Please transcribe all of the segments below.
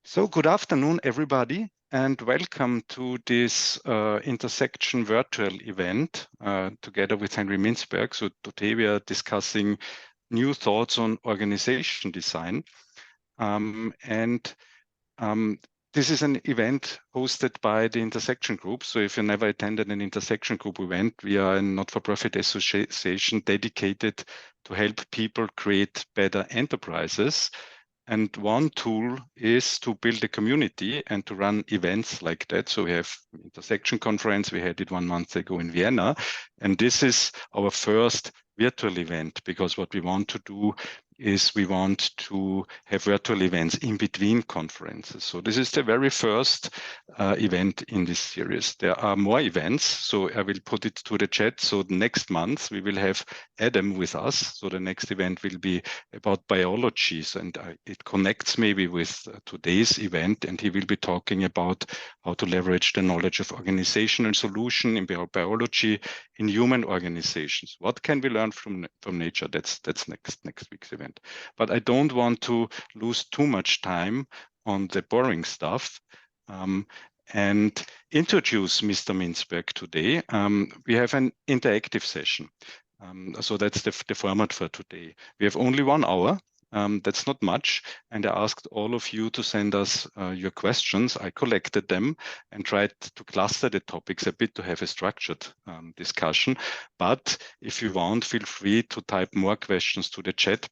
So good afternoon, everybody, and welcome to this intersection virtual event together with Henry Mintzberg. So today we are discussing new thoughts on organization design. And this is an event hosted by the Intersection Group. So if you never attended an Intersection Group event, we are a not-for-profit association dedicated to help people create better enterprises. And one tool is to build a community and to run events like that. So we have Intersection Conference. We had it 1 month ago in Vienna. And this is our first virtual event, because what we want to do is we want to have virtual events in between conferences. So this is the very first event in this series. There are more events, so I will put it to the chat. So next month we will have Adam with us. So the next event will be about biologies, and it connects maybe with today's event, and he will be talking about how to leverage the knowledge of organizational solution in biology in human organizations. What can we learn from nature? That's next week's event. But I don't want to lose too much time on the boring stuff and introduce Mr. Mintzberg today. We have an interactive session. So that's the format for today. We have only 1 hour. That's not much. And I asked all of you to send us your questions. I collected them and tried to cluster the topics a bit to have a structured discussion. But if you want, feel free to type more questions to the chat.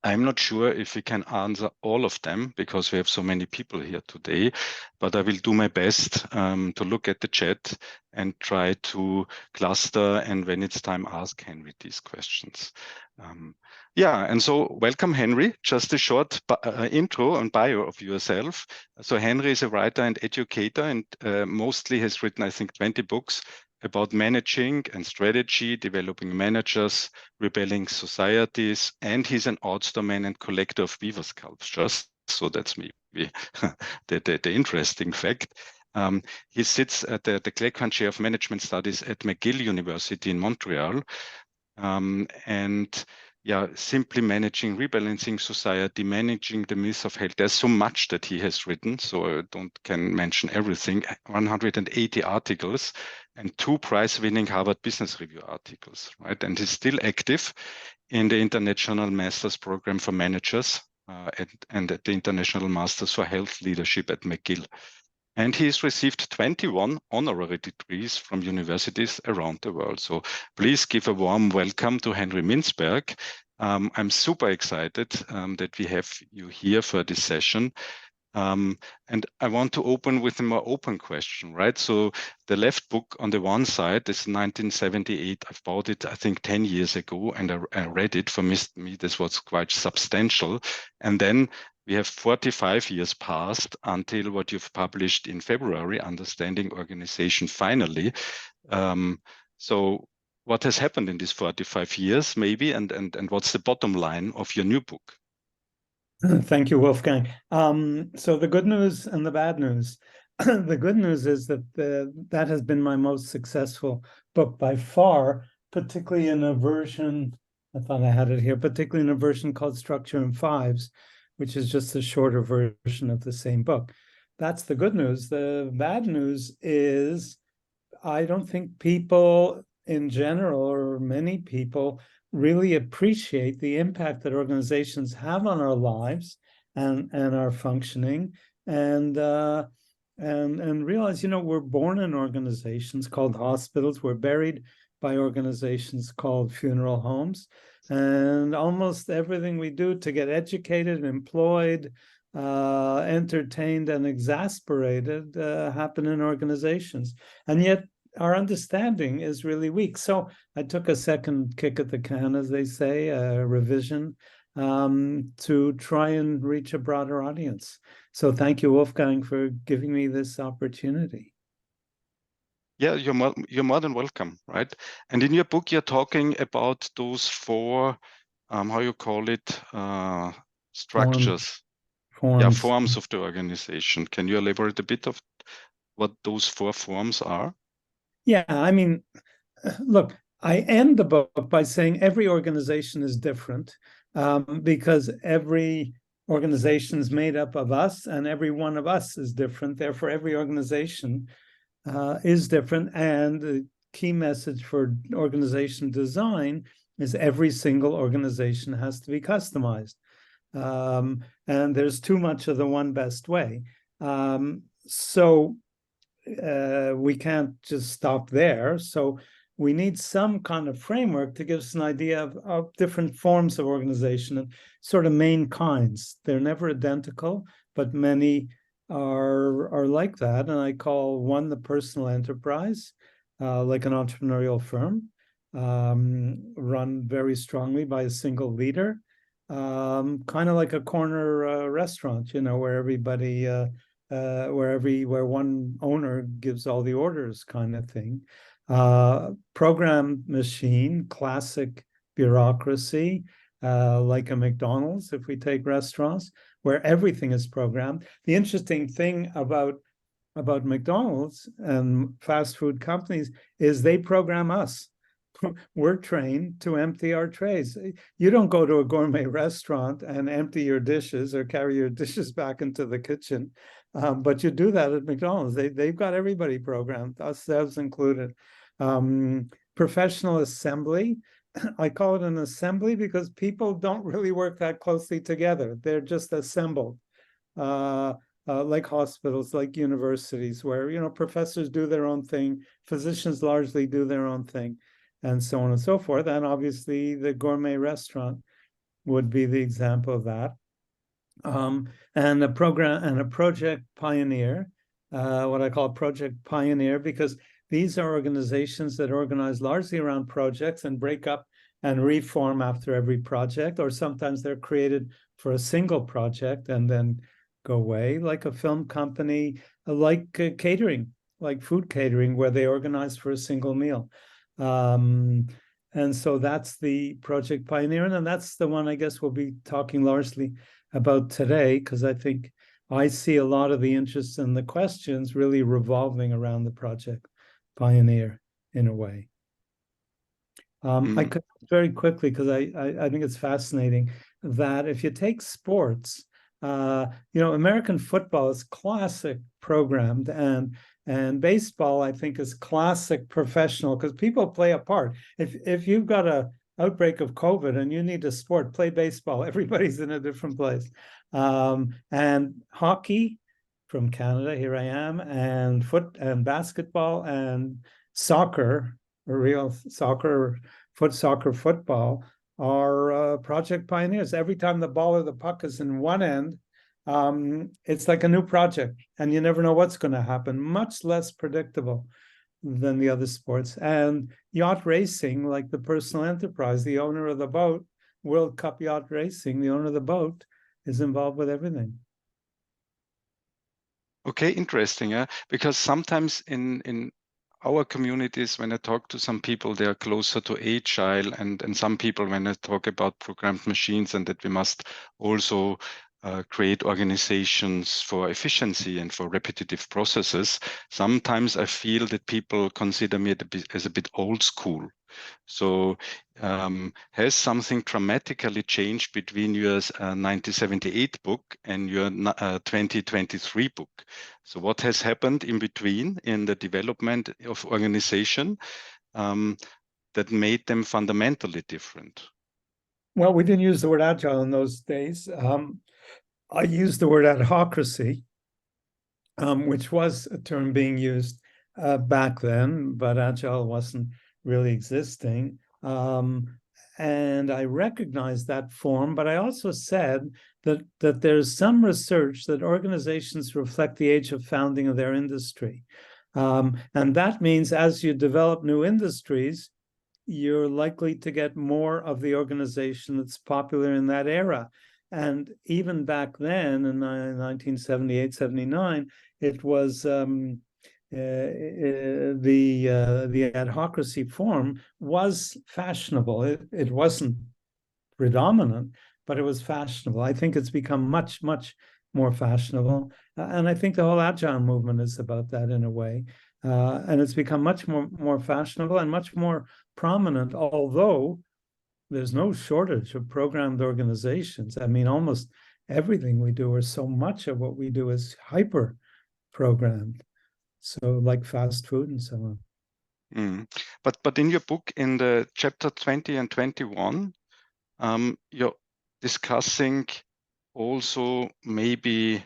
I'm not sure if we can answer all of them because we have so many people here today, but I will do my best to look at the chat and try to cluster, and when it's time, ask Henry these questions. And so welcome, Henry. Just a short intro and bio of yourself. So Henry is a writer and educator, and mostly has written, I think, 20 books about managing and strategy, developing managers, rebelling societies, and he's an outdoorman and collector of beaver sculptures. So that's maybe the interesting fact. He sits at the Clegg Chair of Management Studies at McGill University in Montreal. Simply managing, rebalancing society, managing the myth of health. There's so much that he has written, so I can mention everything. 180 articles and 2 prize-winning Harvard Business Review articles, right? And he's still active in the International Masters Program for Managers and at the International Masters for Health Leadership at McGill. And he's received 21 honorary degrees from universities around the world. So please give a warm welcome to Henry Mintzberg. I'm super excited that we have you here for this session. And I want to open with a more open question, right? So the left book on the one side is 1978. I've bought it, I think, 10 years ago, and I read it. For me, this was quite substantial. And then we have 45 years passed until what you've published in February, Understanding Organization Finally. So what has happened in these 45 years, maybe, and what's the bottom line of your new book? Thank you, Wolfgang. So the good news and the bad news. The good news is that that has been my most successful book by far, particularly in a version, I thought I had it here, particularly in a version called Structure in Fives, which is just a shorter version of the same book. That's the good news. The bad news is I don't think people in general, or many people, really appreciate the impact that organizations have on our lives and our functioning, and realize, we're born in organizations called hospitals, we're buried by organizations called funeral homes, and almost everything we do to get educated, employed, entertained, and exasperated happen in organizations. And yet our understanding is really weak. So I took a second kick at the can, as they say, a revision, to try and reach a broader audience. So thank you, Wolfgang, for giving me this opportunity. Yeah, you're more than welcome, right? And in your book, you're talking about those 4, how you call it, structures. Forms of the organization. Can you elaborate a bit of what those 4 forms are? Yeah, I mean, look, I end the book by saying every organization is different, because every organization's made up of us, and every one of us is different. Therefore, every organization is different. And the key message for organization design is every single organization has to be customized. And there's too much of the one best way. So we can't just stop there. So we need some kind of framework to give us an idea of different forms of organization and sort of main kinds. They're never identical, but many are like that. And I call one the personal enterprise, like an entrepreneurial firm, run very strongly by a single leader, kind of like a corner restaurant, where everybody where one owner gives all the orders, kind of thing. Program machine, classic bureaucracy, like a McDonald's, if we take restaurants, where everything is programmed. The interesting thing about McDonald's and fast food companies is they program us. We're trained to empty our trays. You don't go to a gourmet restaurant and empty your dishes or carry your dishes back into the kitchen, but you do that at McDonald's. They've got everybody programmed, ourselves included. Professional assembly. I call it an assembly because people don't really work that closely together. They're just assembled. Like hospitals, like universities, where professors do their own thing, physicians largely do their own thing, and so on and so forth. And obviously, the gourmet restaurant would be the example of that. And a program and a project pioneer, what I call project pioneer, because these are organizations that organize largely around projects and break up and reform after every project, or sometimes they're created for a single project and then go away, like a film company, like catering, like food catering, where they organize for a single meal. And so that's the project pioneer, and that's the one I guess we'll be talking largely about today, because I think I see a lot of the interests and the questions really revolving around the project pioneer in a way. I could very quickly, because I think it's fascinating that if you take sports, American football is classic programmed, and baseball, I think, is classic professional, because people play a part. If you've got a outbreak of COVID and you need a sport, play baseball. Everybody's in a different place. And hockey from Canada, here I am, and basketball and soccer, real soccer, football, are project pioneers. Every time the ball or the puck is in one end, it's like a new project, and you never know what's going to happen. Much less predictable than the other sports. And yacht racing, like the personal enterprise, the owner of the boat, World Cup yacht racing, the owner of the boat is involved with everything. Okay, interesting. Because sometimes in our communities, when I talk to some people, they are closer to Agile, and some people, when I talk about programmed machines and that we must also create organizations for efficiency and for repetitive processes, sometimes I feel that people consider me as a bit old school. So has something dramatically changed between your 1978 book and your 2023 book? So what has happened in between in the development of organization that made them fundamentally different? Well, we didn't use the word agile in those days. I used the word adhocracy, which was a term being used back then, but agile wasn't really existing. And I recognized that form, but I also said that there's some research that organizations reflect the age of founding of their industry. And that means as you develop new industries, you're likely to get more of the organization that's popular in that era. And even back then, in 1978, 79, it was the adhocracy form was fashionable. It wasn't predominant, but it was fashionable. I think it's become much, much more fashionable. And I think the whole Agile movement is about that in a way. And it's become much more fashionable and much more prominent, although there's no shortage of programmed organizations. I mean, almost everything we do, or so much of what we do, is hyper programmed. So like fast food and so on. But in your book, in the chapter 20 and 21, you're discussing also maybe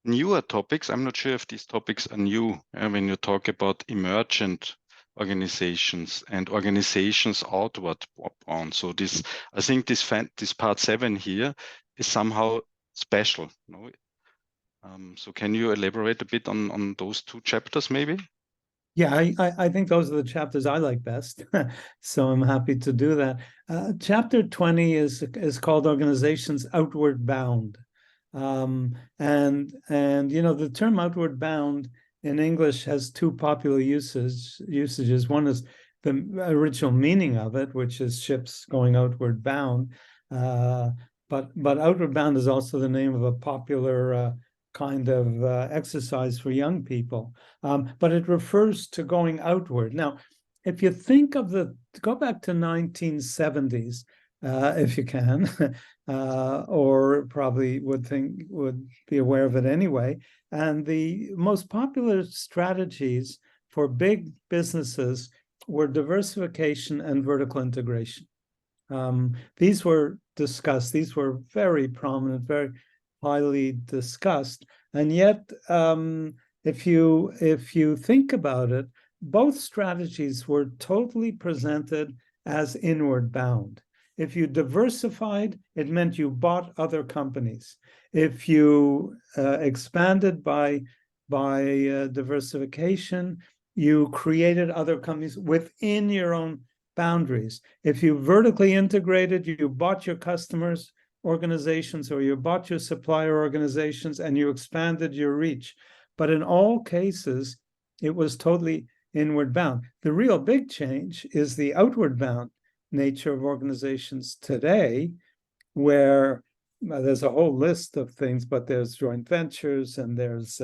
newer topics. I'm not sure if these topics are new when you talk about emergent organizations and organizations outward bound. So this, I think this part 7 here is somehow special. No? So can you elaborate a bit on those two chapters maybe? Yeah, I think those are the chapters I like best. So I'm happy to do that. Chapter 20 is called Organizations Outward Bound. And you know, the term outward bound in English has two popular usages. One is the original meaning of it, which is ships going outward bound. But outward bound is also the name of a popular kind of exercise for young people. But it refers to going outward. Now, if you think of go back to 1970s, if you can, or probably would be aware of it anyway. And the most popular strategies for big businesses were diversification and vertical integration. These were discussed. These were very prominent, very highly discussed. And yet, if you think about it, both strategies were totally presented as inward bound. If you diversified, it meant you bought other companies. If you expanded by diversification, you created other companies within your own boundaries. If you vertically integrated, you bought your customers' organizations or you bought your supplier organizations and you expanded your reach. But in all cases, it was totally inward bound. The real big change is the outward bound nature of organizations today, where there's a whole list of things, but there's joint ventures and there's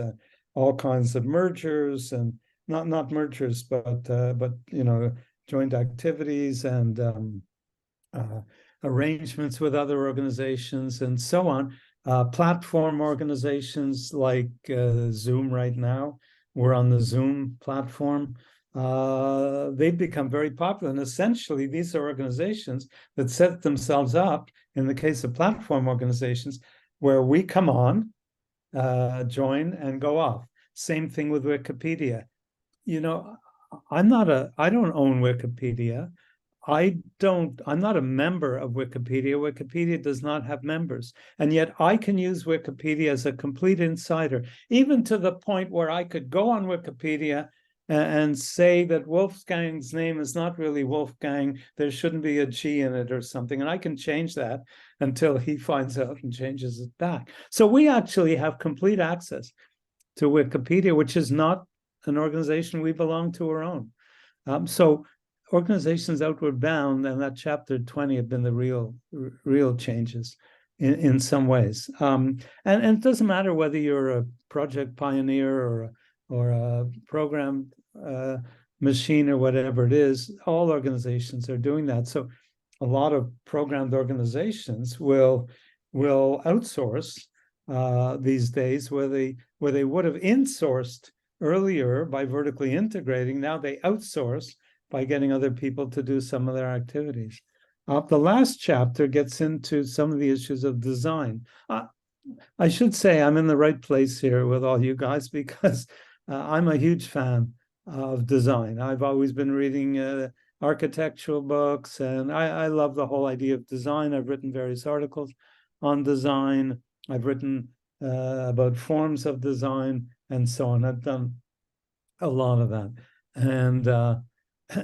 all kinds of mergers, and not mergers, but you know, joint activities and arrangements with other organizations and so on. Platform organizations like Zoom right now, we're on the Zoom platform. They've become very popular. And essentially, these are organizations that set themselves up, in the case of platform organizations, where we come on, join, and go off. Same thing with Wikipedia. You know, I don't own Wikipedia. I'm not a member of Wikipedia. Wikipedia does not have members. And yet I can use Wikipedia as a complete insider, even to the point where I could go on Wikipedia and say that Wolfgang's name is not really Wolfgang. There shouldn't be a G in it or something. And I can change that until he finds out and changes it back. So we actually have complete access to Wikipedia, which is not an organization we belong to or own. So organizations outward bound, and that chapter 20 have been the real changes in some ways. And it doesn't matter whether you're a project pioneer or a program machine or whatever it is, all organizations are doing that. So a lot of programmed organizations will outsource these days, where they would have insourced earlier by vertically integrating. Now they outsource by getting other people to do some of their activities. The last chapter gets into some of the issues of design. I should say I'm in the right place here with all you guys, because I'm a huge fan of design. I've always been reading architectural books, and I love the whole idea of design. I've written various articles on design. I've written about forms of design and so on. I've done a lot of that.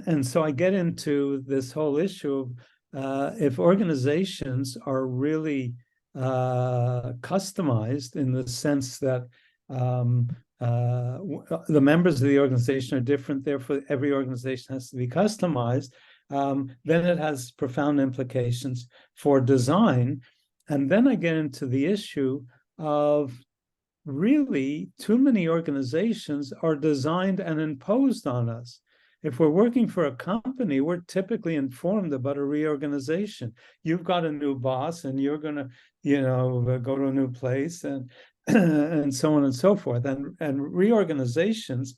And so I get into this whole issue of if organizations are really customized, in the sense that the members of the organization are different, therefore every organization has to be customized, then it has profound implications for design. And then I get into the issue of really too many organizations are designed and imposed on us. If we're working for a company, we're typically informed about a reorganization. You've got a new boss and you're going to, go to a new place and and so on and so forth. And reorganizations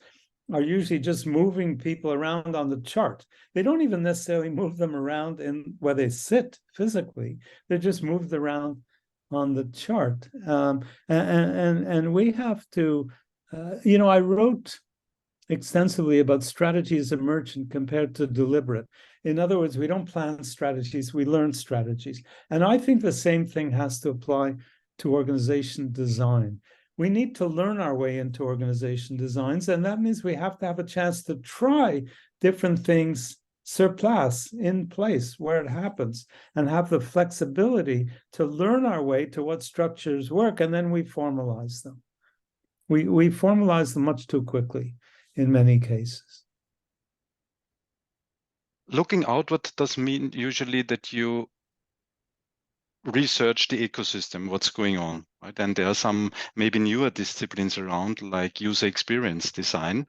are usually just moving people around on the chart. They don't even necessarily move them around in where they sit physically. They're just moved around on the chart. And we have to, I wrote extensively about strategies emergent compared to deliberate. In other words, we don't plan strategies, we learn strategies. And I think the same thing has to apply to organization design. We need to learn our way into organization designs, and that means we have to have a chance to try different things sur place, in place where it happens, and have the flexibility to learn our way to what structures work, and then we formalize them. We formalize them much too quickly in many cases. Looking outward does mean usually that you research the ecosystem, what's going on, right? And there are some maybe newer disciplines around, like user experience design.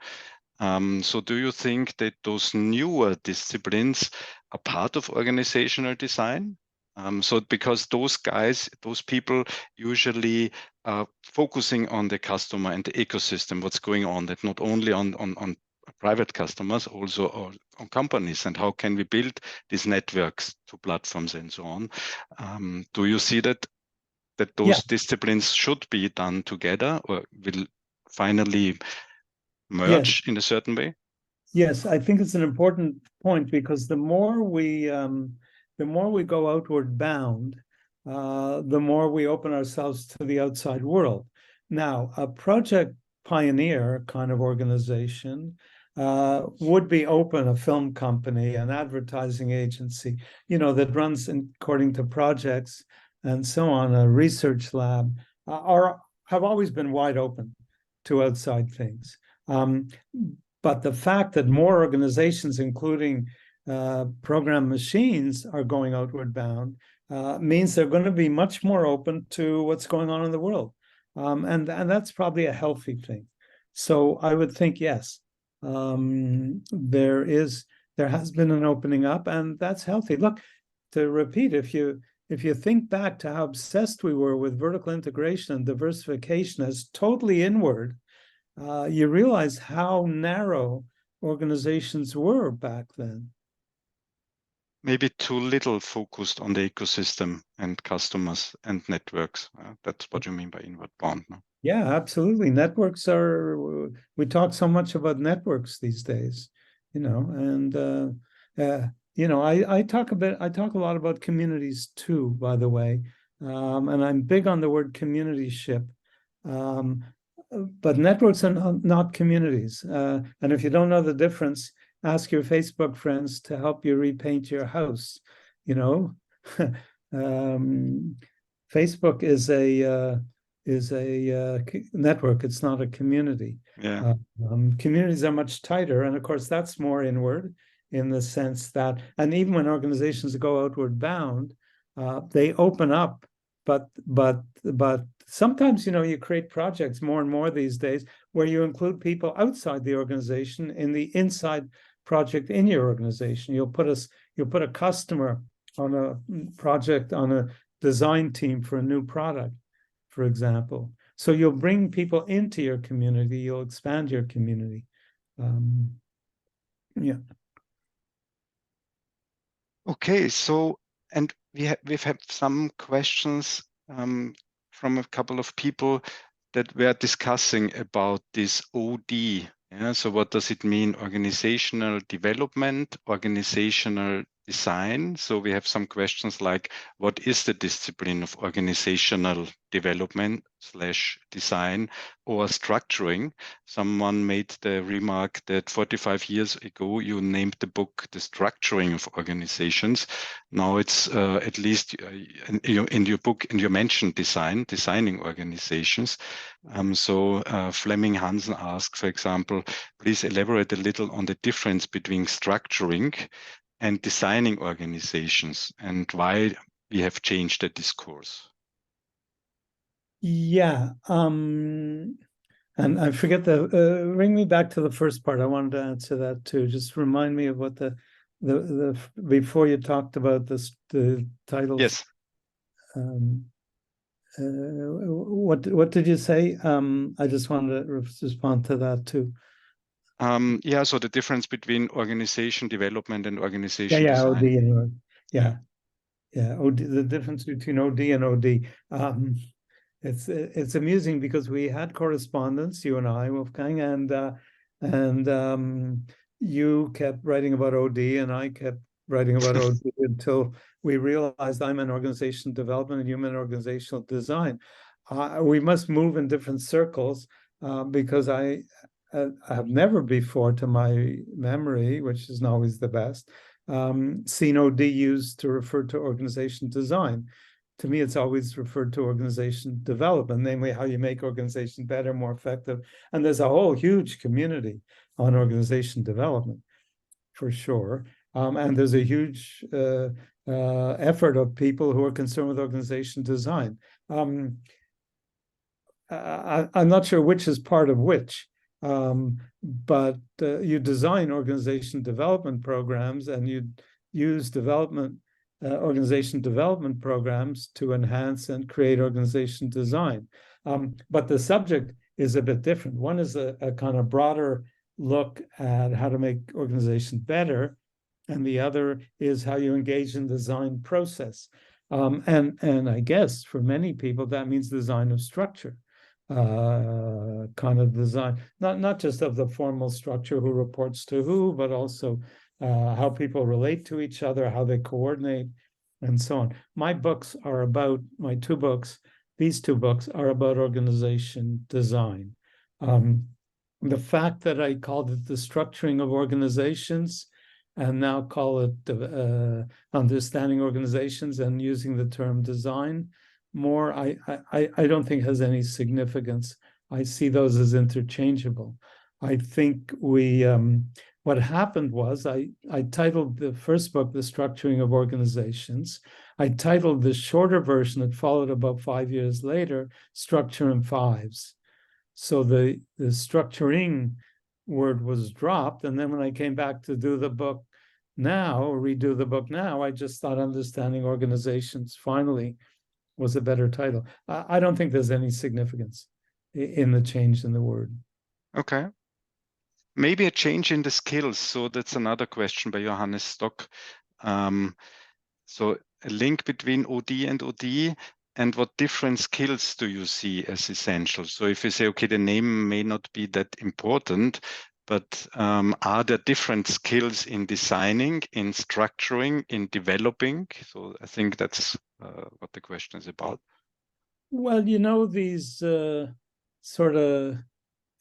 So do you think that those newer disciplines are part of organizational design? So because those guys, those people usually are focusing on the customer and the ecosystem, what's going on, that not only on private customers, also on companies, and how can we build these networks to platforms and so on. Do you see that those disciplines should be done together, or will finally merge in a certain way? Yes, I think it's an important point, because the more we go outward bound, the more we open ourselves to the outside world. Now, a project pioneer kind of organization would be open, a film company, an advertising agency, that runs according to projects and so on, a research lab, have always been wide open to outside things. But the fact that more organizations, including program machines, are going outward bound means they're going to be much more open to what's going on in the world. And that's probably a healthy thing. So I would think, yes, there has been an opening up, and that's healthy. Look, to repeat, if you think back to how obsessed we were with vertical integration and diversification as totally inward, you realize how narrow organizations were back then. Maybe too little focused on the ecosystem and customers and networks. That's what you mean by inward bound. No? Yeah, absolutely. Networks we talk so much about networks these days, and I talk a lot about communities too, by the way, and I'm big on the word community ship. But networks are not communities. And if you don't know the difference, ask your Facebook friends to help you repaint your house. Facebook is a network. It's not a community. Yeah. Communities are much tighter, and of course that's more inward, in the sense that, and even when organizations go outward bound, they open up. But sometimes, you create projects more and more these days where you include people outside the organization in the inside project in your organization. You'll put a customer on a project, on a design team for a new product, for example. So you'll bring people into your community. You'll expand your community. Yeah. Okay, so, and we've had some questions from a couple of people that were discussing about this OD. Yeah, so what does it mean? Organizational development, organizational design. So we have some questions like, what is the discipline of organizational development / design or structuring? Someone made the remark that 45 years ago, you named the book The Structuring of Organizations. Now it's at least in your book, and you mentioned designing organizations. So Fleming Hansen asked, for example, please elaborate a little on the difference between structuring and designing organizations, and why we have changed the discourse. Yeah. And I forget bring me back to the first part. I wanted to answer that too. Just remind me of what the before you talked about the titles. Yes. What did you say? I just wanted to respond to that too. Yeah, so the difference between organization development and organization Yeah, design. OD and yeah, OD, the difference between OD and OD. It's amusing because we had correspondence, you and I, Wolfgang, and you kept writing about OD and I kept writing about OD until we realized I'm in organization development and human organizational design. We must move in different circles because I have never before, to my memory, which isn't always the best, seen OD used to refer to organization design. To me, it's always referred to organization development, namely how you make organization better, more effective. And there's a whole huge community on organization development, for sure. And there's a huge effort of people who are concerned with organization design. I'm not sure which is part of which, but you design organization development programs and you use organization development programs to enhance and create organization design. But the subject is a bit different. One is a kind of broader look at how to make organization better, and the other is how you engage in the design process. And I guess for many people that means design of structure, kind of design, not just of the formal structure, who reports to who, but also how people relate to each other, how they coordinate, and so on. My two books, these two books are about organization design. The fact that I called it the structuring of organizations and now call it understanding organizations and using the term design more, I don't think has any significance. I see those as interchangeable. I think what happened was I titled the first book, The Structuring of Organizations. I titled the shorter version that followed about 5 years later, Structure in Fives. So the structuring word was dropped. And then when I came back to do the book now, or redo the book now, I just thought Understanding Organizations finally was a better title. I don't think there's any significance in the change in the word. Okay. Maybe a change in the skills. So that's another question by Johannes Stock. So a link between OD and OD, and what different skills do you see as essential? So if you say, okay, the name may not be that important, but are there different skills in designing, in structuring, in developing? So I think that's what the question is about. Well, these sort of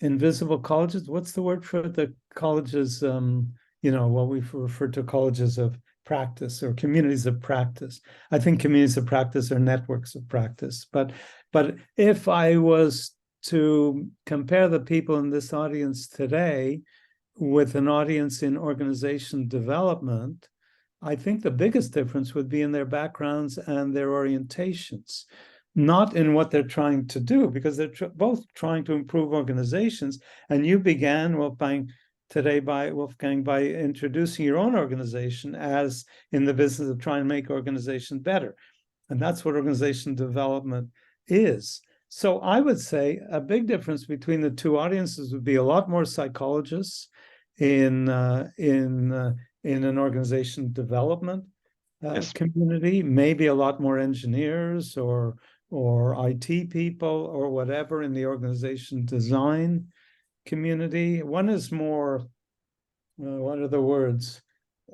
invisible colleges, what's the word for the colleges, what we refer to colleges of practice or communities of practice. I think communities of practice are networks of practice. But if I was to compare the people in this audience today with an audience in organization development, I think the biggest difference would be in their backgrounds and their orientations, not in what they're trying to do, because they're both trying to improve organizations. And you began, Wolfgang, today by introducing your own organization as in the business of trying to make organization better. And that's what organization development is. So I would say a big difference between the two audiences would be a lot more psychologists in an organization development Yes. community, maybe a lot more engineers or IT people or whatever in the organization design community. One is more, what are the words?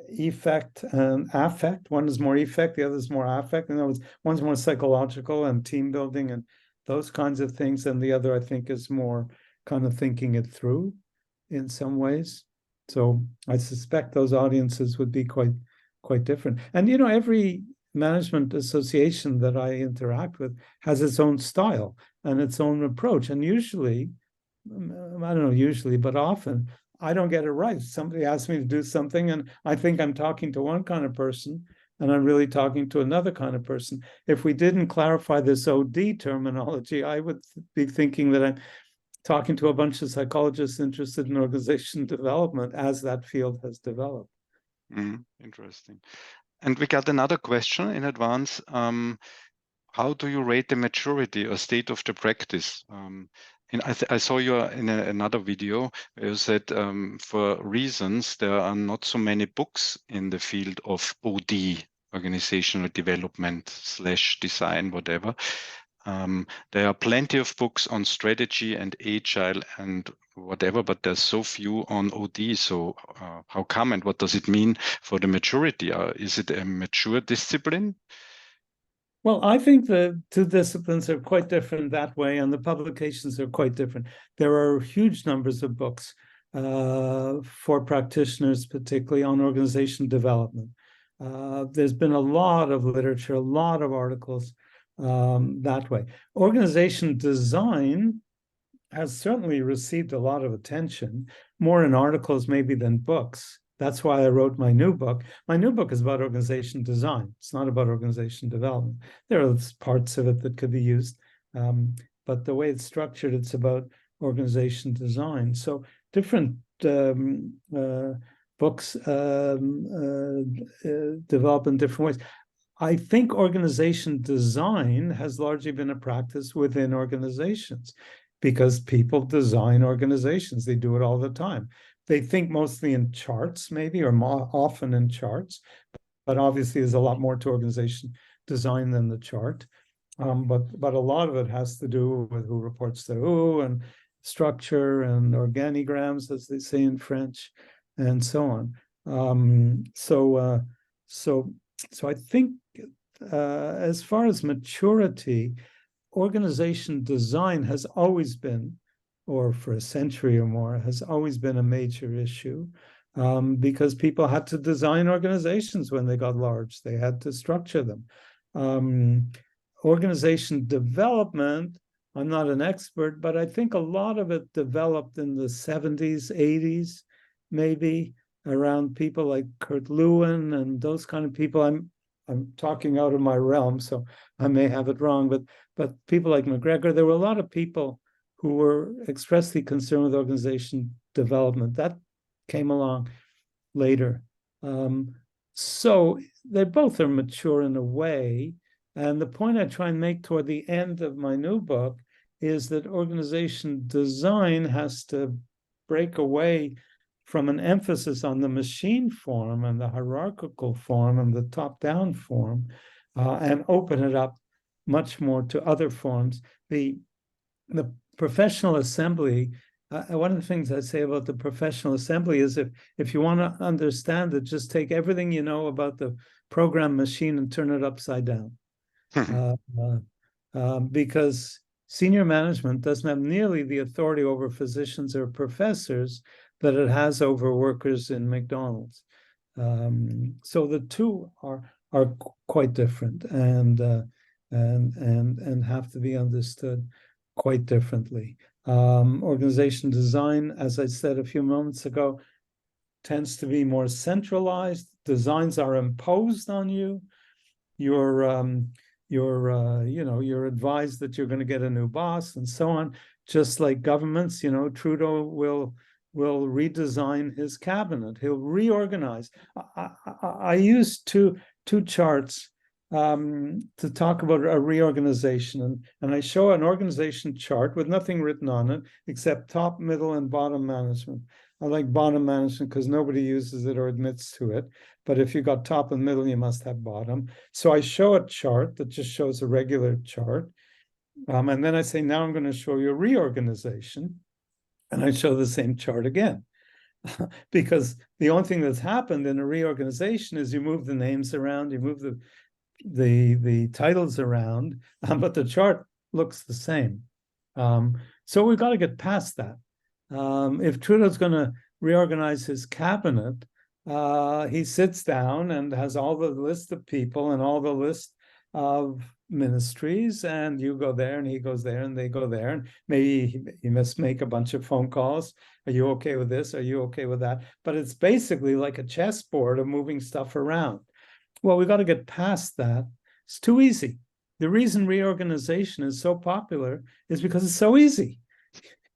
Effect and affect. One is more effect, the other is more affect. In other words, one's more psychological and team building and those kinds of things, and the other, I think, is more kind of thinking it through in some ways. So I suspect those audiences would be quite different. And every management association that I interact with has its own style and its own approach. And usually, I don't know, usually, but often I don't get it right. Somebody asks me to do something and I think I'm talking to one kind of person and I'm really talking to another kind of person. If we didn't clarify this OD terminology, I would be thinking that I'm talking to a bunch of psychologists interested in organization development as that field has developed. Interesting. And we got another question in advance. How do you rate the maturity or state of the practice? And I saw you in another video where you said for reasons there are not so many books in the field of OD, organizational development / design, whatever. There are plenty of books on strategy and agile and whatever, but there's so few on OD. So how come and what does it mean for the maturity? Is it a mature discipline? Well, I think the two disciplines are quite different that way, and the publications are quite different. There are huge numbers of books for practitioners, particularly on organization development. There's been a lot of literature, a lot of articles that way. Organization design has certainly received a lot of attention, more in articles maybe than books. That's why I wrote my new book. My new book is about organization design. It's not about organization development. There are parts of it that could be used, but the way it's structured, it's about organization design. So different books develop in different ways. I think organization design has largely been a practice within organizations because people design organizations. They do it all the time. They think mostly in charts, maybe, or more often in charts, but obviously there's a lot more to organization design than the chart. But a lot of it has to do with who reports to who and structure and organigrams, as they say in French, and so on. So I think as far as maturity, organization design has always been, or for a century or more, has always been a major issue because people had to design organizations when they got large. They had to structure them. Organization development, I'm not an expert, but I think a lot of it developed in the 70s, 80s, maybe, around people like Kurt Lewin and those kind of people. I'm talking out of my realm, so I may have it wrong, but people like McGregor, there were a lot of people who were expressly concerned with organization development. That came along later. So they both are mature in a way. And the point I try and make toward the end of my new book is that organization design has to break away from an emphasis on the machine form and the hierarchical form and the top-down form and open it up much more to other forms. The professional assembly, one of the things I say about the professional assembly is if you want to understand it, just take everything you know about the program machine and turn it upside down. Because senior management doesn't have nearly the authority over physicians or professors that it has over workers in McDonald's. So the two are quite different and have to be understood quite differently. Organization design, as I said a few moments ago, tends to be more centralized. Designs are imposed on you. You're advised that you're going to get a new boss and so on. Just like governments, Trudeau will redesign his cabinet. He'll reorganize. I used two charts to talk about a reorganization, and I show an organization chart with nothing written on it except top, middle, and bottom management. I like bottom management because nobody uses it or admits to it. But if you got top and middle, you must have bottom. So I show a chart that just shows a regular chart. And then I say, now I'm going to show you a reorganization. And I show the same chart again. Because the only thing that's happened in a reorganization is you move the names around, you move the titles around, but the chart looks the same. So we've got to get past that. If Trudeau's going to reorganize his cabinet, he sits down and has all the list of people and all the list of ministries, and you go there and he goes there and they go there, and maybe he must make a bunch of phone calls. Are you okay with this? Are you okay with that? But it's basically like a chessboard of moving stuff around. Well, we've got to get past that. It's too easy. The reason reorganization is so popular is because it's so easy.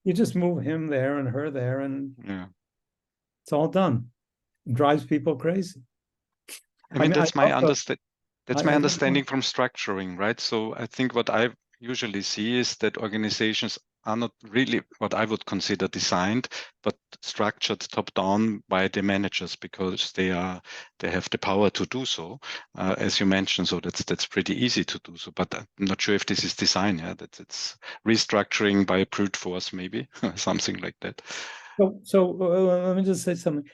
You just move him there and her there, and Yeah. it's all done. It drives people crazy. I mean, that's my I love understanding from structuring, right? So I think what I usually see is that organizations are not really what I would consider designed, but structured top down by the managers because they have the power to do so, as you mentioned. So that's pretty easy to do so. But I'm not sure if this is design. Yeah, that it's restructuring by brute force, maybe something like that. So let me just say something.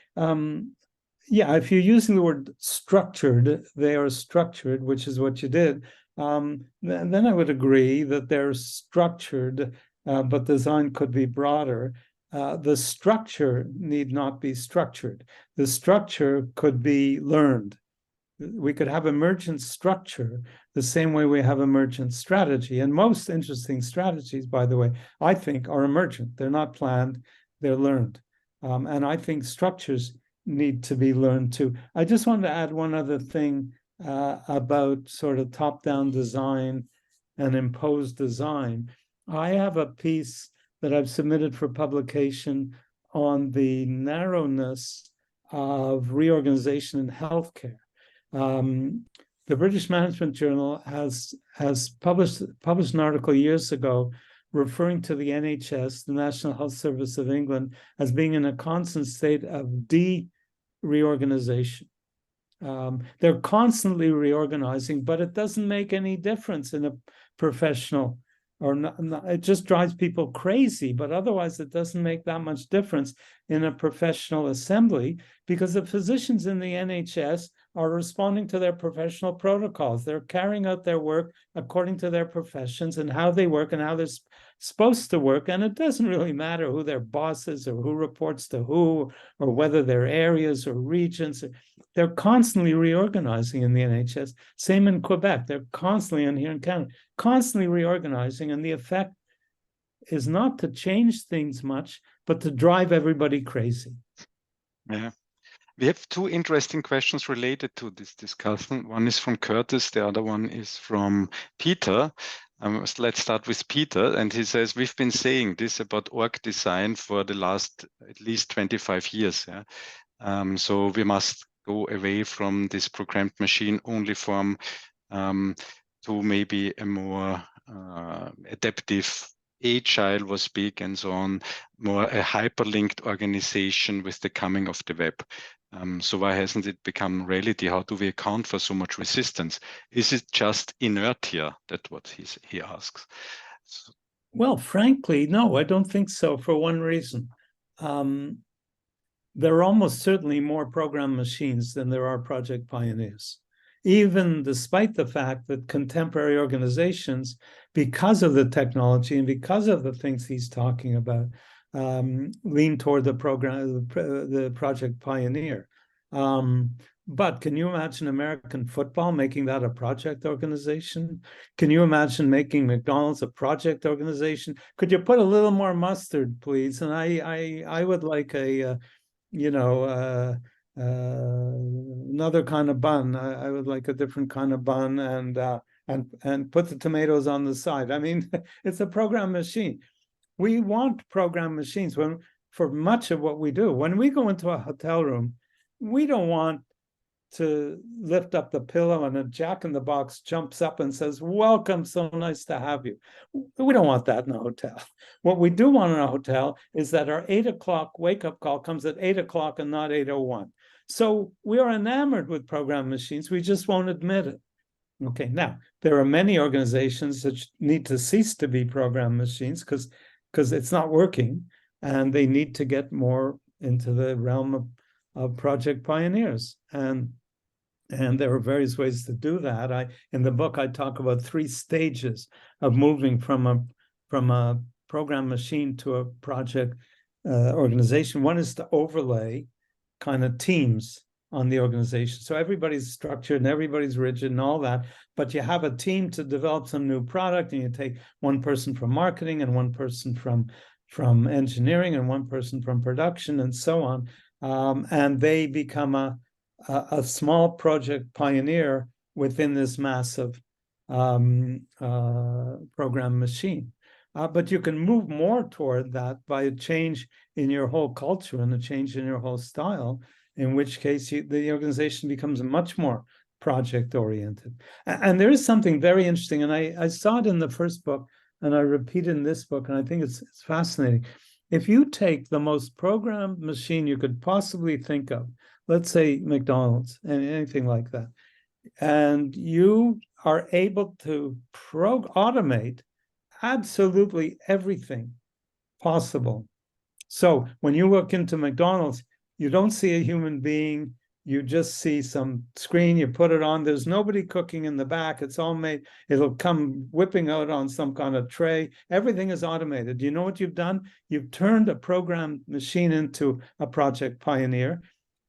Yeah, if you're using the word structured, they are structured, which is what you did. Then I would agree that they're structured, but design could be broader. The structure need not be structured. The structure could be learned. We could have emergent structure the same way we have emergent strategy. And most interesting strategies, by the way, I think are emergent. They're not planned, they're learned. And I think structures need to be learned too. I just wanted to add one other thing about sort of top-down design and imposed design. I have a piece that I've submitted for publication on the narrowness of reorganization in healthcare. The British Management Journal has published an article years ago referring to the NHS, the National Health Service of England, as being in a constant state of reorganization. They're constantly reorganizing, but it doesn't make any difference in a professional, or not, it just drives people crazy. But otherwise, it doesn't make that much difference in a professional assembly because the physicians in the NHS are responding to their professional protocols. They're carrying out their work according to their professions and how they work and how they're supposed to work. And it doesn't really matter who their boss is or who reports to who or whether they're areas or regions. They're constantly reorganizing in the NHS. Same in Quebec. They're constantly, and here in Canada, constantly reorganizing. And the effect is not to change things much, but to drive everybody crazy. Yeah. We have two interesting questions related to this discussion. One is from Curtis, the other one is from Peter. Let's start with Peter. And he says, we've been saying this about org design for the last at least 25 years. Yeah? So we must go away from this programmed machine only form to maybe a more adaptive Agile was big and so on, more a hyperlinked organization with the coming of the web. So why hasn't it become reality? How do we account for so much resistance? Is it just inertia? That's what he asks. Well, frankly, no, I don't think so for one reason. There are almost certainly more program machines than there are project pioneers, even despite the fact that contemporary organizations, because of the technology and because of the things he's talking about, lean toward the project pioneer. But can you imagine American football making that a project organization? Can you imagine making McDonald's a project organization? Could you put a little more mustard, please? And I would like another kind of bun. I would like a different kind of bun and put the tomatoes on the side. I mean, it's a program machine. We want program machines for much of what we do. When we go into a hotel room, we don't want to lift up the pillow and a jack-in-the-box jumps up and says, "Welcome, so nice to have you." We don't want that in a hotel. What we do want in a hotel is that our 8 o'clock wake-up call comes at 8 o'clock and not 8:01. So we are enamored with program machines. We just won't admit it. Okay, now, there are many organizations that need to cease to be program machines because it's not working, and they need to get more into the realm of project pioneers. And there are various ways to do that. In the book, I talk about 3 stages of moving from a program machine to a project organization. One is to overlay kind of teams on the organization. So everybody's structured and everybody's rigid and all that, but you have a team to develop some new product, and you take one person from marketing and one person from engineering and one person from production and so on. And they become a small project pioneer within this massive program machine. But you can move more toward that by a change in your whole culture and a change in your whole style, in which case the organization becomes much more project oriented. And there is something very interesting, and I saw it in the first book, and I repeat it in this book, and I think it's fascinating. If you take the most programmed machine you could possibly think of, let's say McDonald's and anything like that, and you are able to automate absolutely everything possible. So when you walk into McDonald's, you don't see a human being. You just see some screen, you put it on. There's nobody cooking in the back. It's all made. It'll come whipping out on some kind of tray. Everything is automated. You know what you've done? You've turned a programmed machine into a project pioneer,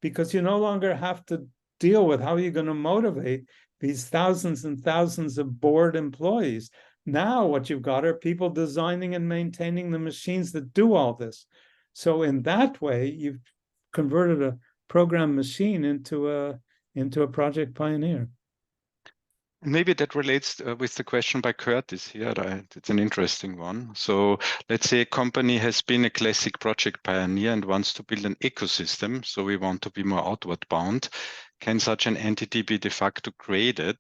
because you no longer have to deal with how you're going to motivate these thousands and thousands of bored employees. Now what you've got are people designing and maintaining the machines that do all this. So in that way, you've converted a program machine into a project pioneer. Maybe that relates with the question by Curtis here. It's an interesting one. So let's say a company has been a classic project pioneer and wants to build an ecosystem. So we want to be more outward bound. Can such an entity be de facto created?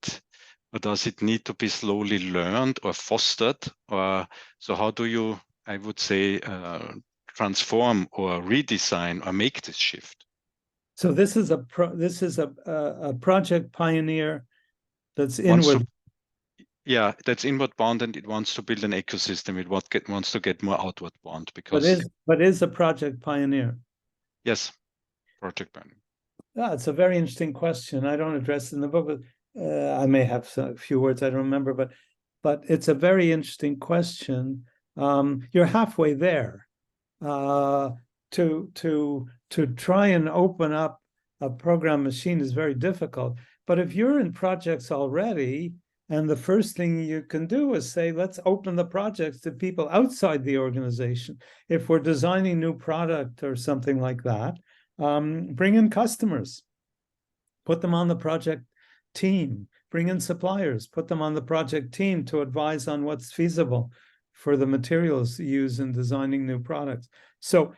Or does it need to be slowly learned or fostered? Or so how do you, I would say, transform or redesign or make this shift? So this is a project pioneer that's inward. That's inward bound, and it wants to build an ecosystem. It wants to get more outward bound because. But is a project pioneer? Yes, project pioneer. Yeah, it's a very interesting question. I don't address it in the book, but I may have a few words I don't remember. But it's a very interesting question. You're halfway there. To try and open up a program machine is very difficult. But if you're in projects already, and the first thing you can do is say, let's open the projects to people outside the organization. If we're designing new product or something like that, bring in customers, put them on the project team, bring in suppliers, put them on the project team to advise on what's feasible for the materials used in designing new products. So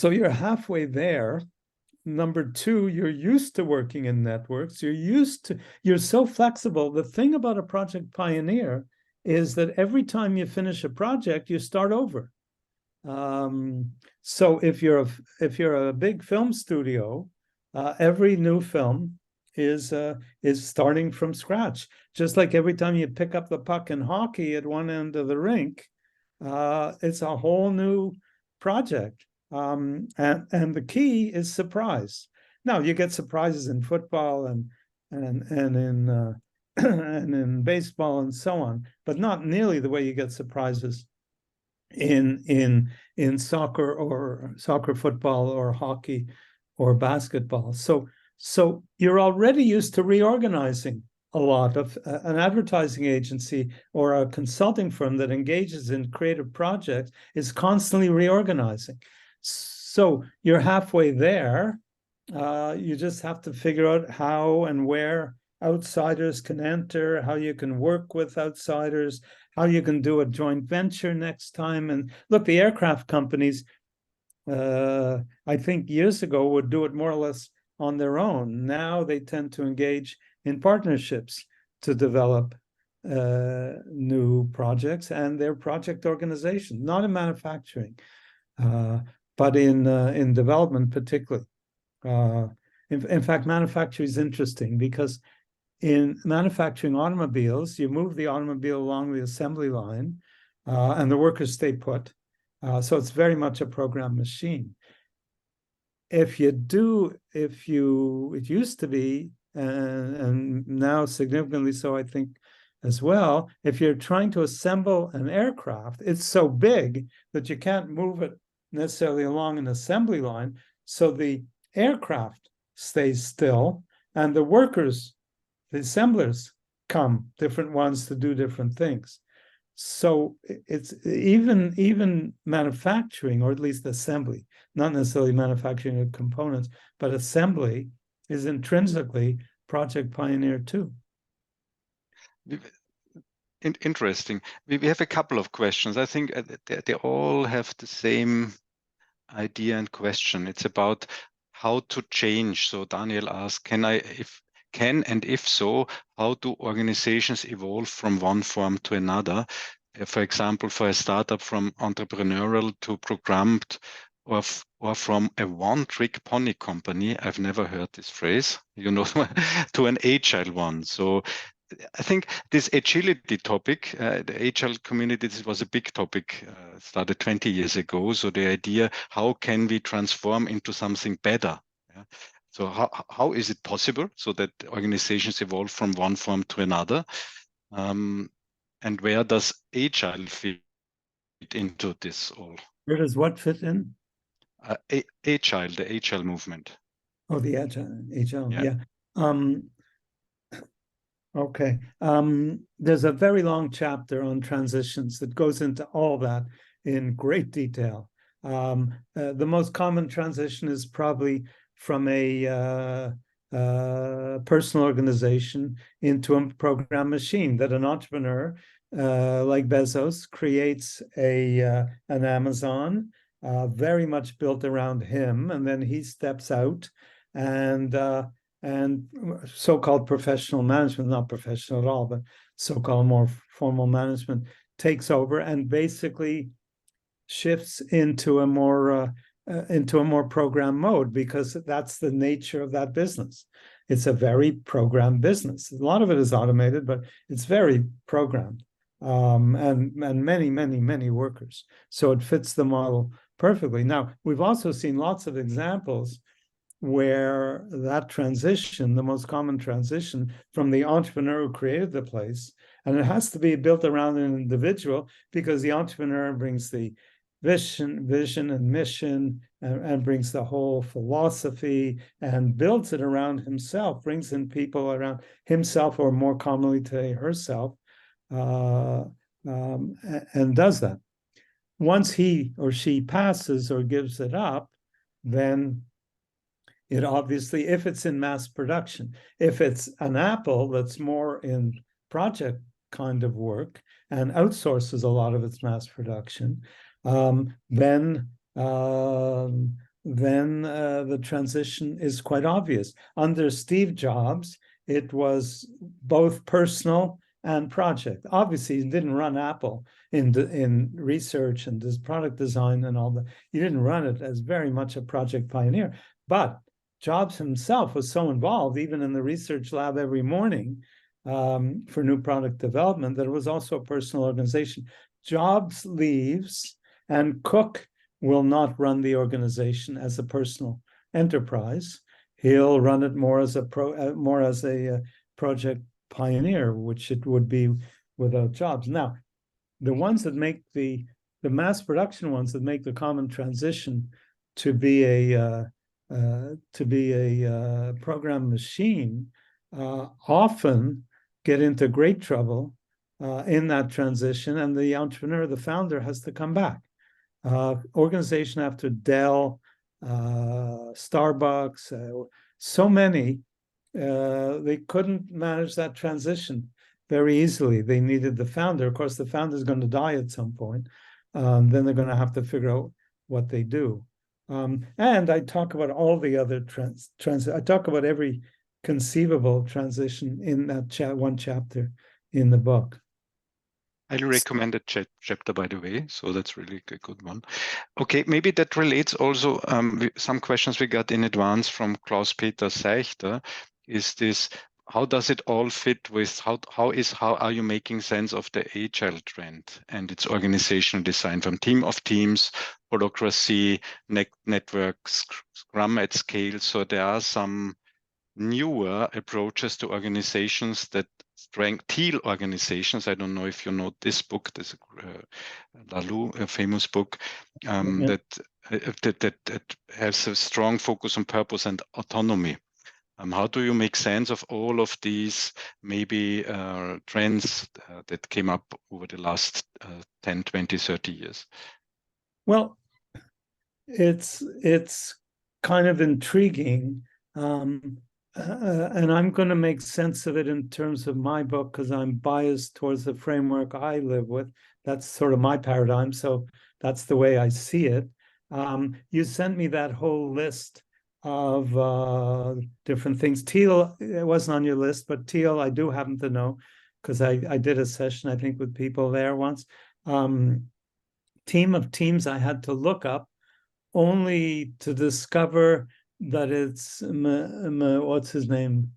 you're halfway there. Number two, you're used to working in networks. You're so flexible. The thing about a project pioneer is that every time you finish a project, you start over. So if you're a big film studio, every new film is starting from scratch. Just like every time you pick up the puck in hockey at one end of the rink, it's a whole new project. And the key is surprise. Now you get surprises in football and in and in baseball and so on, but not nearly the way you get surprises in soccer or football or hockey or basketball. So you're already used to reorganizing a lot. Of an advertising agency or a consulting firm that engages in creative projects is constantly reorganizing. So you're halfway there. You just have to figure out how and where outsiders can enter, how you can work with outsiders, how you can do a joint venture next time. And look, the aircraft companies, I think years ago would do it more or less on their own. Now they tend to engage in partnerships to develop new projects, and their project organization, not in manufacturing, but in development particularly. In fact, manufacturing is interesting because in manufacturing automobiles, you move the automobile along the assembly line, and the workers stay put. So it's very much a program machine. It used to be, and now significantly so, I think, as well, if you're trying to assemble an aircraft, it's so big that you can't move it necessarily along an assembly line. So the aircraft stays still, and the workers, the assemblers, come, different ones to do different things. So it's even manufacturing, or at least assembly, not necessarily manufacturing of components, but assembly is intrinsically project pioneer too. interesting. We have a couple of questions. I think they all have the same idea and question. It's about how to change. So Daniel asked, and if so, how do organizations evolve from one form to another? For example, for a startup from entrepreneurial to programmed, or from a one-trick pony company, I've never heard this phrase, to an agile one. So I think this agility topic, the agile community, this was a big topic, started 20 years ago. So the idea, how can we transform into something better? Yeah. So how is it possible so that organizations evolve from one form to another? And where does agile fit into this all? Where does what fit in? Agile, the agile movement. Oh, the agile, Yeah. yeah. Okay. There's a very long chapter on transitions that goes into all that in great detail. The most common transition is probably from a personal organization into a program machine, that an entrepreneur like Bezos creates an Amazon very much built around him, and then he steps out and so-called professional management, not professional at all, but so-called more formal management takes over and basically shifts into a more program mode, because that's the nature of that business. It's a very programmed business. A lot of it is automated, but it's very programmed, and many workers. So it fits the model perfectly. Now, we've also seen lots of examples where that transition, the most common transition from the entrepreneur who created the place, and it has to be built around an individual, because the entrepreneur brings the vision and mission, and brings the whole philosophy and builds it around himself, brings in people around himself, or more commonly today, herself, and does that. Once he or she passes or gives it up, then it obviously, if it's in mass production, if it's an Apple that's more in project kind of work and outsources a lot of its mass production, then the transition is quite obvious. Under Steve Jobs, it was both personal and project. Obviously, he didn't run Apple in research and product design and all that. He didn't run it as very much a project pioneer, but Jobs himself was so involved, even in the research lab every morning for new product development, that it was also a personal organization. Jobs leaves, and Cook will not run the organization as a personal enterprise. He'll run it more as a project pioneer, which it would be without Jobs. Now, the ones that make the mass production ones that make the common transition to be a program machine often get into great trouble in that transition, and the entrepreneur, the founder, has to come back. Organization after Dell, Starbucks, so many, they couldn't manage that transition very easily. They needed the founder. Of course, the founder is going to die at some point. Then they're going to have to figure out what they do. And I talk about all the other I talk about every conceivable transition in that one chapter in the book. I recommend that chapter, by the way, so that's really a good one. Okay, maybe that relates also, some questions we got in advance from Klaus-Peter Seichter, is this, how does it all fit with, how are you making sense of the agile trend and its organizational design, from team of teams, holacracy, networks, Scrum at scale? So there are some newer approaches to organizations that Teal organizations. I don't know if you know this book. There's Lalou, a famous book that has a strong focus on purpose and autonomy. How do you make sense of all of these maybe trends that came up over the last 10, 20, 30 years? Well, it's kind of intriguing. and I'm going to make sense of it in terms of my book because I'm biased towards the framework I live with. That's sort of my paradigm. So that's the way I see it. You sent me that whole list of different things. Teal, it wasn't on your list, but Teal, I do happen to know because I did a session, I think, with people there once. Team of Teams, I had to look up only to discover that it's what's his name,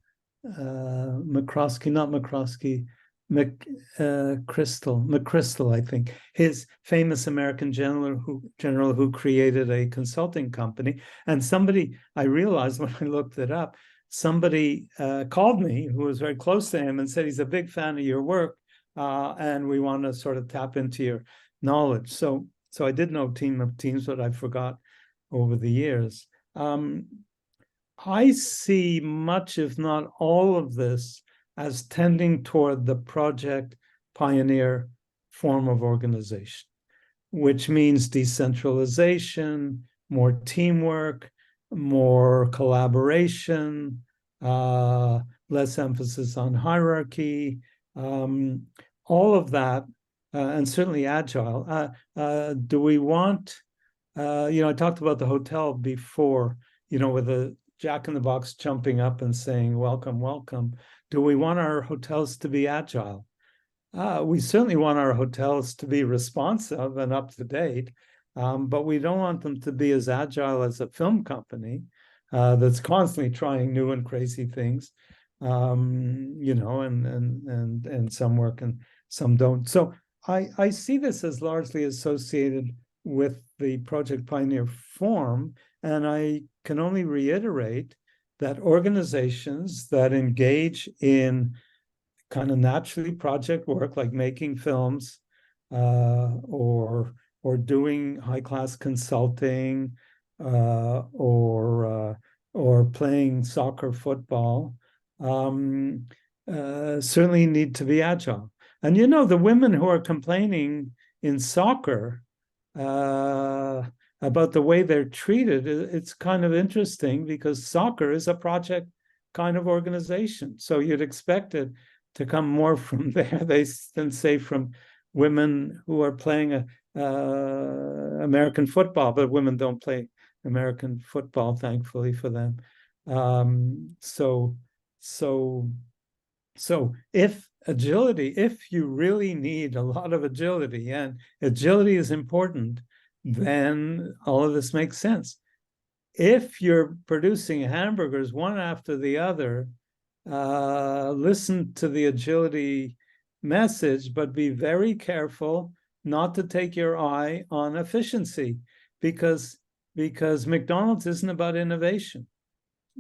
McCroskey, not McCroskey, McChrystal, I think, his famous American general who created a consulting company. And somebody, I realized when I looked it up, somebody called me who was very close to him and said he's a big fan of your work, and we want to sort of tap into your knowledge. So I did know Team of Teams, but I forgot over the years. I see much, if not all of this, as tending toward the project pioneer form of organization, which means decentralization, more teamwork, more collaboration, less emphasis on hierarchy, all of that, and certainly agile. Do we want, I talked about the hotel before, with the Jack in the Box jumping up and saying, welcome, welcome. Do we want our hotels to be agile? We certainly want our hotels to be responsive and up to date, but we don't want them to be as agile as a film company that's constantly trying new and crazy things, and some work and some don't. So I see this as largely associated with the Project Pioneer form, and I can only reiterate that organizations that engage in kind of naturally project work, like making films, or doing high class consulting, or playing soccer, football, certainly need to be agile. And the women who are complaining in soccer about the way they're treated, it's kind of interesting because soccer is a project kind of organization. So you'd expect it to come more from there than say from women who are playing American football, but women don't play American football, thankfully for them. So if agility, if you really need a lot of agility, and agility is important, then all of this makes sense. If you're producing hamburgers one after the other, listen to the agility message, but be very careful not to take your eye on efficiency, because McDonald's isn't about innovation.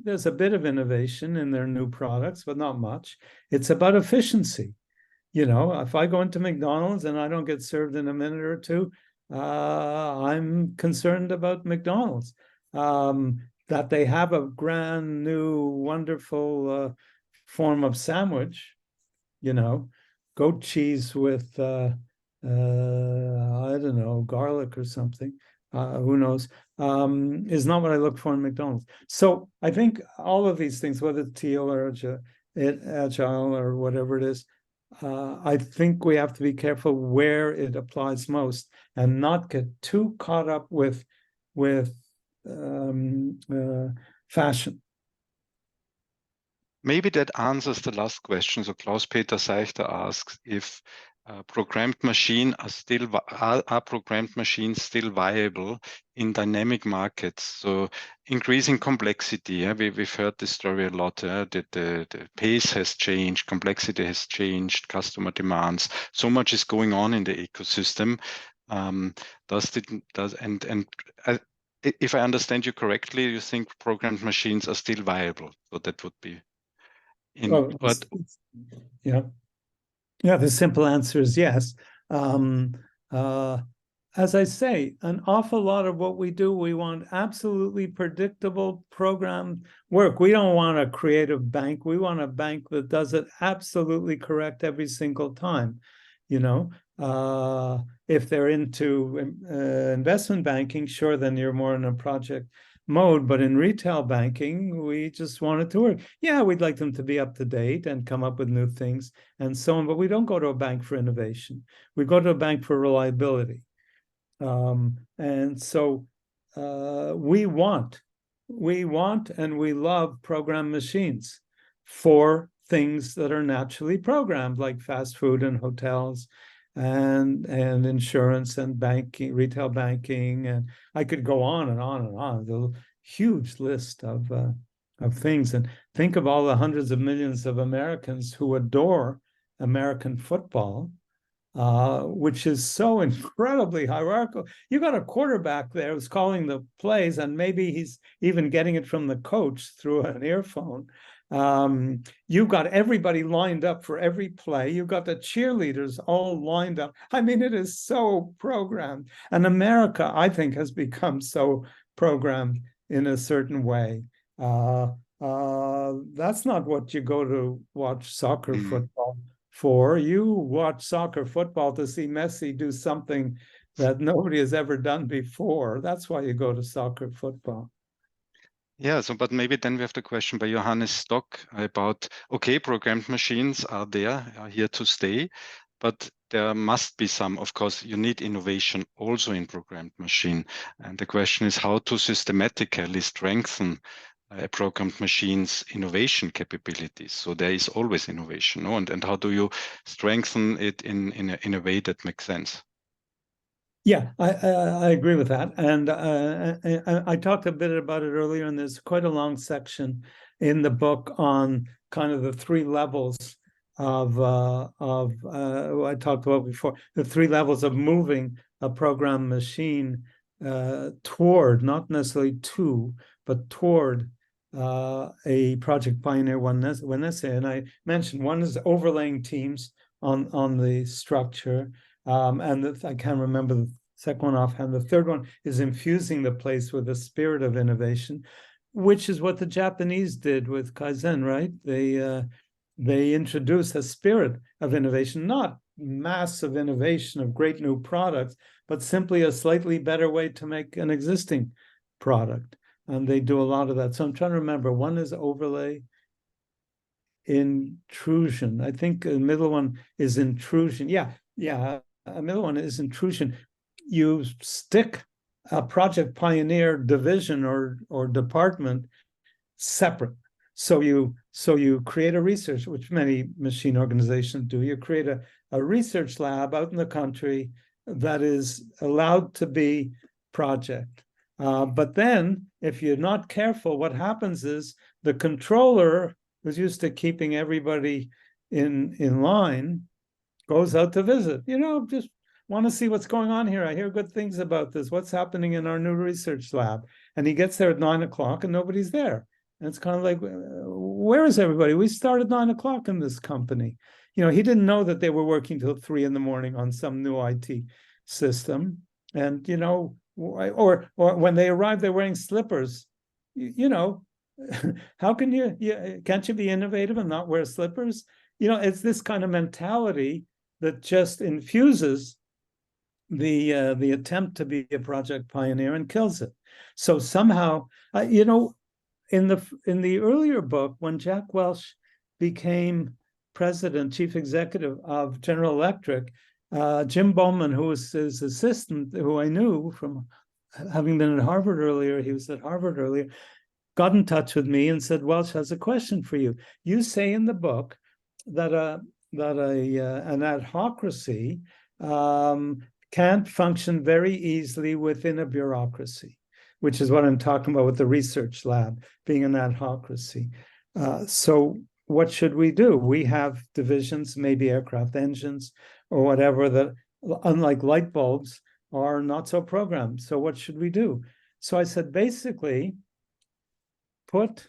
There's a bit of innovation in their new products, but not much. It's about efficiency. If I go into McDonald's and I don't get served in a minute or two, I'm concerned about McDonald's. That they have a brand new, wonderful form of sandwich, goat cheese with, I don't know, garlic or something. Who knows? Is not what I look for in McDonald's. So I think all of these things, whether it's teal or agile or whatever it is, I think we have to be careful where it applies most and not get too caught up with fashion. Maybe that answers the last question. So Klaus-Peter Seichter asks if programmed machines are programmed machines still viable in dynamic markets? So increasing complexity. Yeah? We've heard this story a lot. That the pace has changed, complexity has changed, customer demands. So much is going on in the ecosystem. If I understand you correctly, you think programmed machines are still viable. So that would be yeah, the simple answer is yes. As I say, an awful lot of what we do, we want absolutely predictable programmed work. We don't want a creative bank. We want a bank that does it absolutely correct every single time. If they're into investment banking, sure, then you're more in a project mode. But in retail banking, we just want it to work. Yeah, we'd like them to be up to date and come up with new things and so on. But we don't go to a bank for innovation. We go to a bank for reliability. And so we want and we love program machines for things that are naturally programmed, like fast food and hotels and insurance and banking, retail banking, and I could go on and on and on. The huge list of things. And think of all the hundreds of millions of Americans who adore American football, which is so incredibly hierarchical. You got a quarterback there who's calling the plays, and maybe he's even getting it from the coach through an earphone. You've got everybody lined up for every play. You've got the cheerleaders all lined up. I mean, it is so programmed. And America, I think, has become so programmed in a certain way. That's not what you go to watch soccer football for. You watch soccer football to see Messi do something that nobody has ever done before. That's why you go to soccer football. Yeah, so but maybe then we have the question by Johannes Stock about, okay, programmed machines are there, are here to stay, but there must be some, of course, you need innovation also in programmed machine. And the question is how to systematically strengthen a programmed machine's innovation capabilities. So there is always innovation, no? And how do you strengthen it in a way that makes sense? Yeah, I agree with that, and I talked a bit about it earlier, and there's quite a long section in the book on kind of the three levels of I talked about before, the three levels of moving a program machine toward, not necessarily to, but toward a project pioneer when necessary. And I mentioned one is overlaying teams on the structure. And I can't remember the second one offhand. The third one is infusing the place with a spirit of innovation, which is what the Japanese did with Kaizen, right? They introduced a spirit of innovation, not massive innovation of great new products, but simply a slightly better way to make an existing product. And they do a lot of that. So I'm trying to remember. One is overlay, intrusion. I think the middle one is intrusion. Yeah. A middle one is intrusion. You stick a project pioneer division or department separate. So you create a research, which many machine organizations do. You create a research lab out in the country that is allowed to be project. But then, if you're not careful, what happens is the controller, who's used to keeping everybody in line, goes out to visit. Just want to see what's going on here. I hear good things about this. What's happening in our new research lab? And he gets there at 9:00 and nobody's there. And it's kind of like, where is everybody? We started 9:00 in this company. He didn't know that they were working till 3 a.m. on some new IT system. And, or when they arrive, they're wearing slippers. How can can't you be innovative and not wear slippers? It's this kind of mentality that just infuses the attempt to be a project pioneer and kills it. So somehow, in the earlier book, when Jack Welch became chief executive of General Electric, Jim Bowman, who was his assistant, who I knew from having been at Harvard earlier, he was at Harvard earlier, got in touch with me and said, Welch has a question for you. You say in the book that an adhocracy can't function very easily within a bureaucracy, which is what I'm talking about with the research lab being an adhocracy. So what should we do? We have divisions, maybe aircraft engines or whatever, that, unlike light bulbs, are not so programmed. So what should we do? So I said, basically, put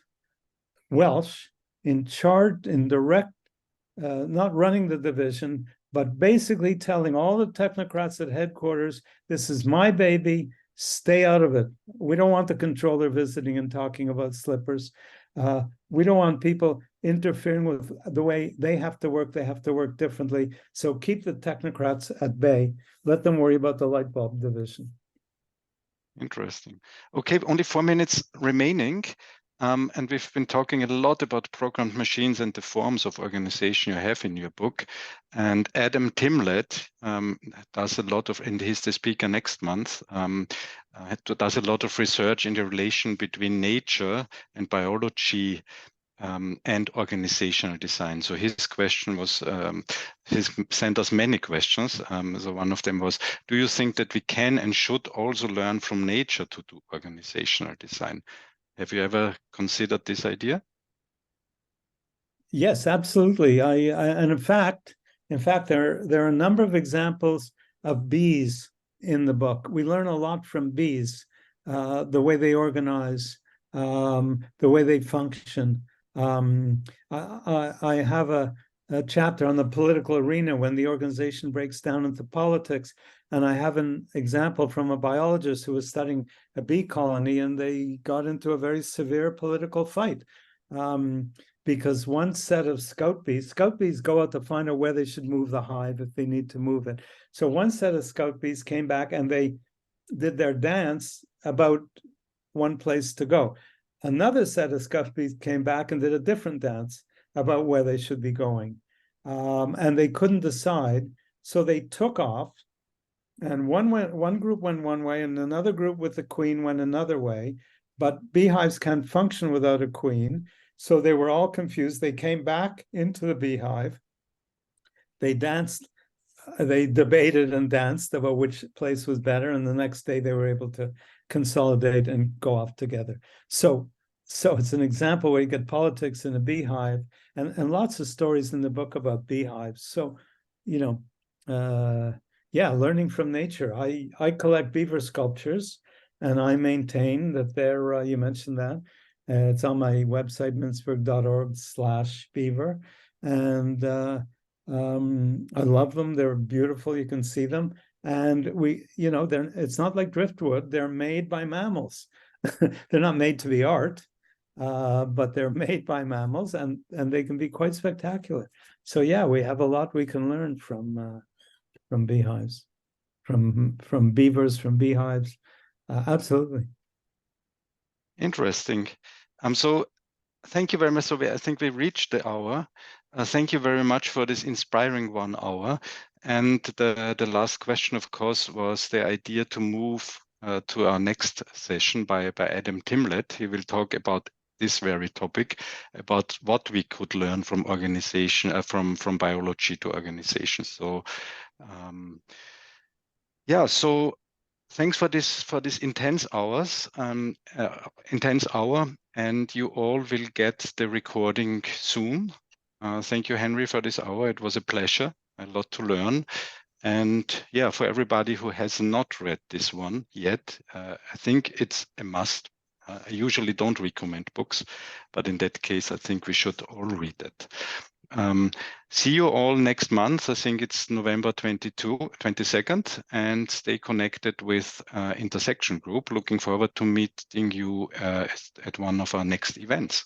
Welch in charge, in direct, not running the division, but basically telling all the technocrats at headquarters, this is my baby, stay out of it. We don't want the controller visiting and talking about slippers. We don't want people interfering with the way they have to work. They have to work differently. So keep the technocrats at bay. Let them worry about the light bulb division. Interesting. Okay, only 4 minutes remaining. And we've been talking a lot about programmed machines and the forms of organization you have in your book. And Adam Timlett does a lot of, and he's the speaker next month, does a lot of research in the relation between nature and biology and organizational design. So his question was, he's sent us many questions. So one of them was, do you think that we can and should also learn from nature to do organizational design? Have you ever considered this idea? Yes, absolutely. And in fact, there are a number of examples of bees in the book. We learn a lot from bees, the way they organize, the way they function. I have a chapter on the political arena when the organization breaks down into politics, and I have an example from a biologist who was studying a bee colony, and they got into a very severe political fight. Because one set of scout bees go out to find out where they should move the hive if they need to move it. So one set of scout bees came back and they did their dance about one place to go. Another set of scout bees came back and did a different dance about where they should be going. And they couldn't decide. So they took off, and one group went one way and another group with the queen went another way. But beehives can't function without a queen. So they were all confused. They came back into the beehive. They danced, they debated and danced about which place was better. And the next day they were able to consolidate and go off together. So it's an example where you get politics in a beehive, and lots of stories in the book about beehives. So, yeah, learning from nature. I collect beaver sculptures, and I maintain that they're, you mentioned that, it's on my website, mintzberg.org/beaver. And I love them. They're beautiful. You can see them. And it's not like driftwood. They're made by mammals. They're not made to be art, but they're made by mammals, and they can be quite spectacular. So yeah, we have a lot we can learn from beehives, from beavers, from beehives. Absolutely. Interesting. So thank you very much. So I think we reached the hour. Thank you very much for this inspiring 1 hour. And the last question, of course, was the idea to move to our next session by Adam Timlett. He will talk about this very topic, about what we could learn from organization, from biology to organization. So, yeah. So thanks for this intense hour, and you all will get the recording soon. Thank you, Henry, for this hour. It was a pleasure, a lot to learn. And yeah, for everybody who has not read this one yet, I think it's a must. I usually don't recommend books, but in that case, I think we should all read it. See you all next month. I think it's November 22nd, and stay connected with Intersection Group. Looking forward to meeting you at one of our next events.